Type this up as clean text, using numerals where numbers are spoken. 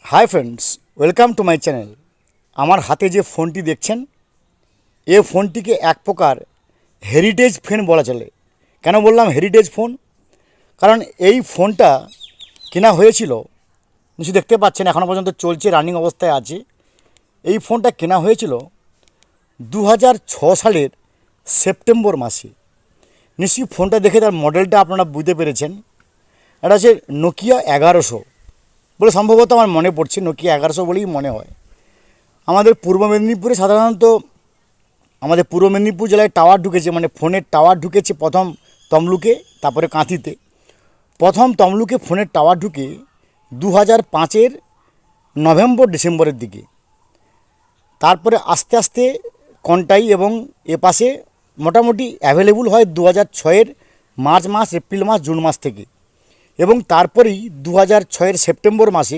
Hi friends, welcome to my channel. আমার হাতে যে ফোনটি দেখছেন, এই ফোনটিকে এক প্রকার হেরিটেজ ফোন বলা চলে। কেন বললাম হেরিটেজ ফোন? কারণ এই ফোনটা কেনা হয়েছিল, নিশ্চয়ই দেখতে পাচ্ছেন এখনও পর্যন্ত চলছে, রানিং অবস্থায় আছে। এই ফোনটা কেনা হয়েছিল 2006 সালের সেপ্টেম্বর মাসে। নিশ্চয়ই ফোনটা দেখে তার মডেলটা আপনারা বুঝতে পেরেছেন। এটা হচ্ছে নোকিয়া 1100 বলে সম্ভবত আমার মনে পড়ছে, নোকিয়া 1100 বলেই মনে হয়। আমাদের পূর্ব মেদিনীপুরে সাধারণত আমাদের পূর্ব মেদিনীপুর জেলায় টাওয়ার ঢুকেছে, মানে ফোনের টাওয়ার ঢুকেছে প্রথম তমলুকে, তারপরে কাঁথিতে। প্রথম তমলুকে ফোনের টাওয়ার ঢুকে 2005-এর নভেম্বর ডিসেম্বরের দিকে। তারপরে আস্তে আস্তে কন্টাই এবং এপাশে মোটামুটি অ্যাভেলেবল হয় 2006-এর মার্চ মাস, এপ্রিল মাস, জুন মাস থেকে। এবং তারপরেই 2006-এর সেপ্টেম্বর মাসে